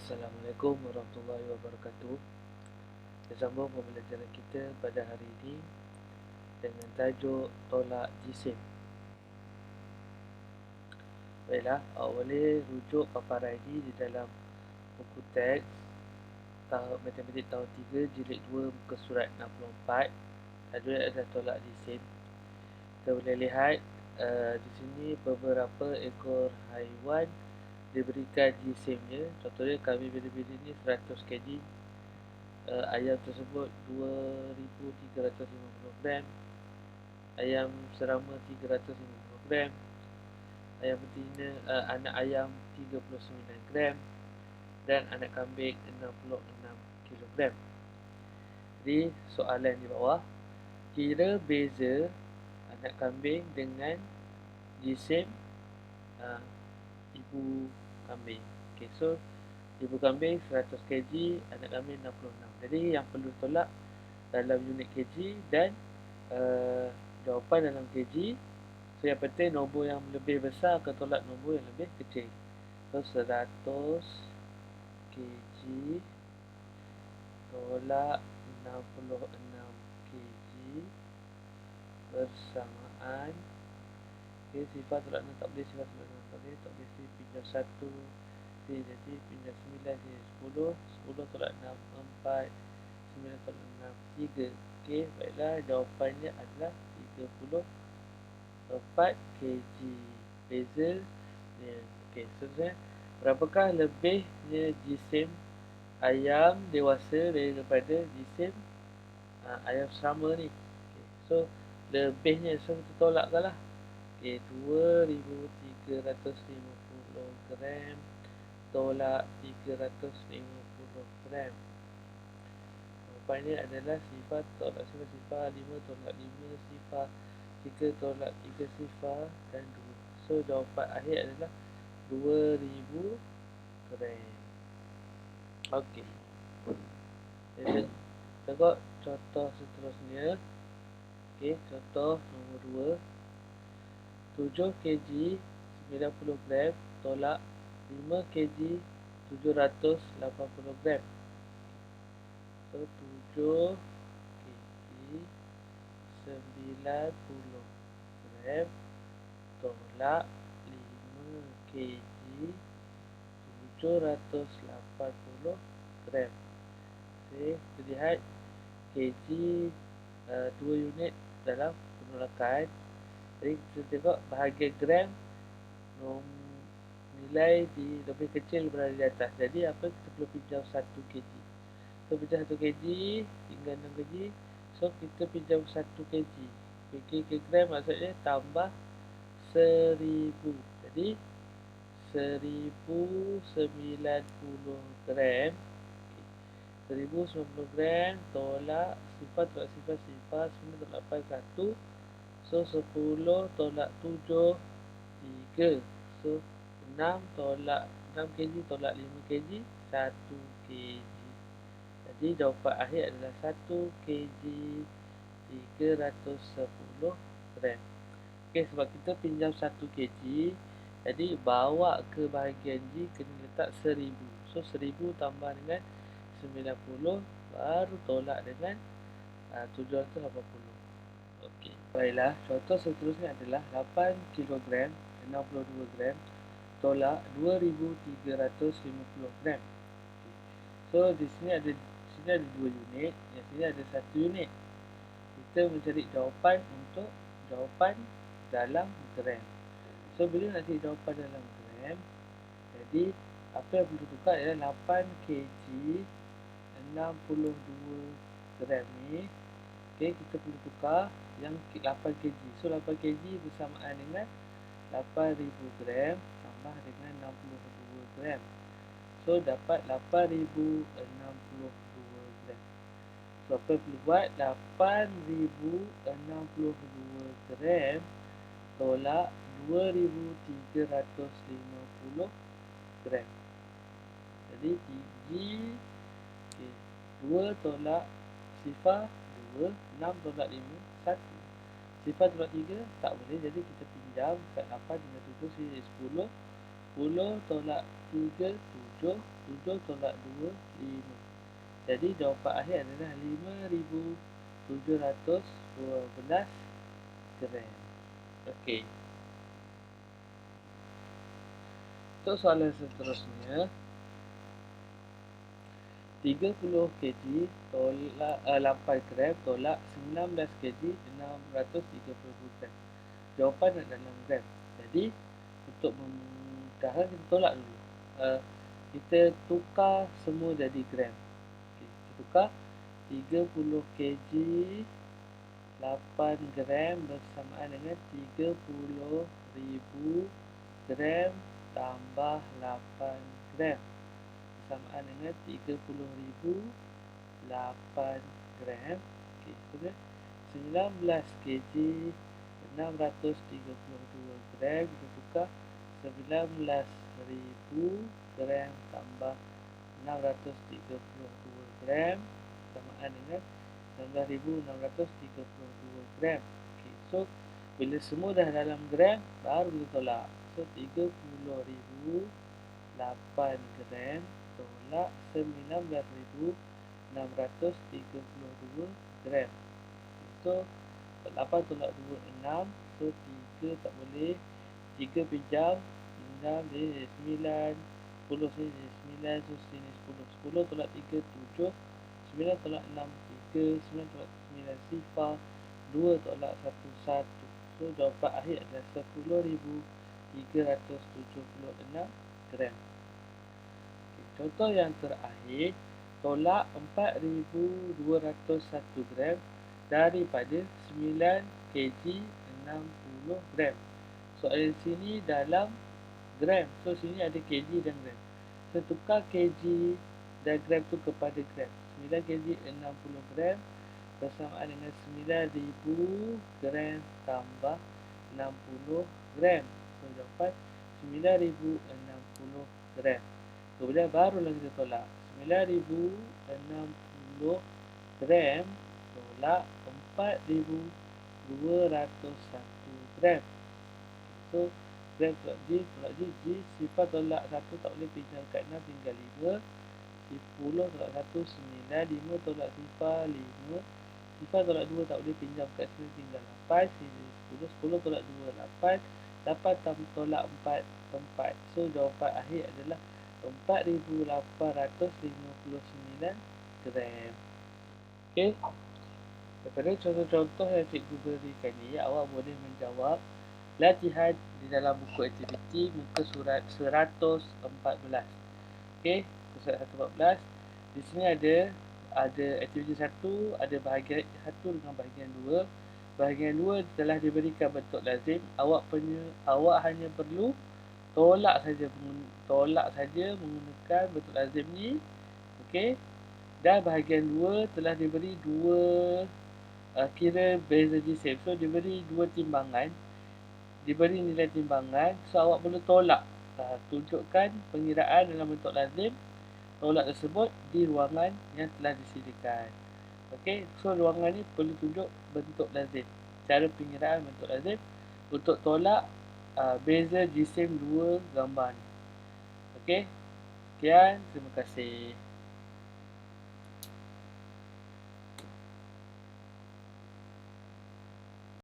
Assalamualaikum warahmatullahi wabarakatuh. Kita sambung pembelajaran kita pada hari ini dengan tajuk tolak jisim. Baiklah, awak boleh rujuk paparan ini di dalam buku teks tahap matematik tahun 3 jilid 2 muka surat 64. Tajuk adalah tolak jisim. Kita boleh lihat di sini beberapa ekor haiwan diberikan jisimnya. Contohnya kambing biri-biri ini 100 kg, ayam tersebut 2350 gram, ayam serama 350 gram, ayam betina, anak ayam 39 gram dan anak kambing 66 kilogram. Jadi soalan di bawah, kira beza anak kambing dengan jisim ibu kambing. Okay, so ibu kambing 100 kg, anak kambing 66. Jadi yang perlu tolak dalam unit kg dan jawapan dalam kg. So yang penting nombor yang lebih besar akan tolak nombor yang lebih kecil. So 100 kg tolak 66 kg bersamaan. Okay, sifar tolak 6 tak boleh, sifar tolak 6 tak boleh, tak boleh pinjam 1. Jadi pinjam 9 sini 10. 10 tolak 6 4. 9 tolak 6 3. Okey, baiklah, jawapannya adalah 34 kg. Beza ni. Okey, seterusnya, berapakah lebihnya jisim ayam dewasa daripada jisim ayam serama ni? Okay, so lebihnya, so kita tolakkanlah. Okey, 2350 gram tolak 350 gram. Jawapannya adalah sifar tolak sifar, 5 tolak 5 sifar, 3 tolak 3 sifar dan 2. So jawapan akhir adalah 2000 gram. Okey, kita tengok contoh seterusnya. Okey, contoh nombor 2. 7 kg 90 gram tolak 5 kg 780 gram. So 7 kg 90 gram tolak 5 kg 780 gram. Okay, kita lihat kg 2 unit dalam penolakan. Jadi kita tengok bahagian gram, nilai di lebih kecil berada di atas. Jadi apa, kita perlu pinjam 1 kg. So pinjam 1 kg tinggal 6 kg. So kita pinjam 1 kg. Gram maksudnya tambah 1000. Jadi 1090 gram. 1090 gram tolak sifar tolak sifar sifar, 9 tolak 8 1. So 10 tolak 7 3. So 6 tolak 6 kg tolak 5 kg 1 kg. Jadi jawapan akhir adalah 1 kg 310 gram. Okey, sebab kita pinjam 1 kg, jadi bawa ke bahagian G kena letak 1000. So 1000 tambah dengan 90 baru tolak dengan 780. Okey, baiklah, contoh seterusnya adalah 8 kg 62 gram tolak 2350 gram. Okay. So di sini ada 2 unit, yang sini ada 1 unit. Kita mencari jawapan untuk jawapan dalam gram. So bila nak cari jawapan dalam gram, jadi apa yang perlu tukar adalah 8 kg 62 gram ni. Okey, kita perlu tukar yang 8 kg. So 8 kg bersamaan dengan 8000 gram tambah dengan 62 gram. So dapat 8062 gram. So apa yang perlu buat? 8062 gram tolak 2350 gram. Jadi G, okay, 2 tolak sifar 2, 6 tolak 5 1. Sifar tolak 3 tak boleh, jadi kita pinjam kat 8 dengan 7 sini 10. 10 tolak 3 7. 7, 7 tolak 2, 5. Jadi jawapan akhir adalah 5,712 gram. Okey. Untuk soalan seterusnya, 30 kg tolak 8 gram tolak 19 kg 630 gram. Jawapan nak dalam gram. Jadi untuk memudahkan kita tolak dulu. Kita tukar semua jadi gram. Okay, kita tukar 30 kg 8 gram bersamaan dengan 30,000 gram tambah 8 gram bersamaan dengan 30,000 8 gram. Okey, kemudian 19 kg 632 gram kita tukar 19,000 gram tambah 632 gram bersamaan dengan 19,632 gram. Okay, so bila semua dah dalam gram baru kita tolak. So 30,000 8 gram tolak 19,632 gram. So 8 tolak 2 6. So 3 tak boleh, 3 pinjam 6 dia 9, 10 sini dia 9, so sini 10. 10 tolak 3 7, 9 tolak 6 3, 9 tolak 9 sifar, 2 tolak 1 1. So jawapan akhir adalah 10,376 gram. Okay, contoh yang terakhir, tolak 4,201 gram daripada 9 kg 60 gram. Soalan sini dalam gram. So sini ada kg dan gram. So tukar kg dan gram tu kepada gram. 9 kg 60 gram bersamaan dengan 9,000 gram tambah 60 gram. So jawapan 9,060 gram. Kemudian barulah kita tolak 9,060 gram tolak 4,201 gram. So gram tolak G, G sifar tolak 1 tak boleh, pinjam kat 6 tinggal 5. 10 tolak 1 9, 5 tolak sifar 5, sifar tolak 2 tak boleh, pinjam kat sini tinggal 8. 10 tolak 2 8, 8 tolak 4 4. So jawapan akhir adalah 4,859 gram. Okey. Daripada contoh-contoh yang cikgu berikan ni, awak boleh menjawab latihan di dalam buku aktiviti muka surat 114. Okey, muka surat 114. Di sini ada aktiviti 1, ada bahagian 1 dengan bahagian 2. Bahagian 2 telah diberikan bentuk lazim. Awak hanya perlu tolak saja menggunakan bentuk lazim ni. Okey. Dan bahagian 2 telah diberi dua kira beza jisim. So diberi dua timbangan, diberi nilai timbangan. So awak perlu tolak, tunjukkan pengiraan dalam bentuk lazim tolak tersebut di ruangan yang telah disediakan. Okey, so ruangan ni perlu tunjuk bentuk lazim, cara pengiraan bentuk lazim untuk tolak beza jisim dua gambar ni. Okey, sekian, terima kasih.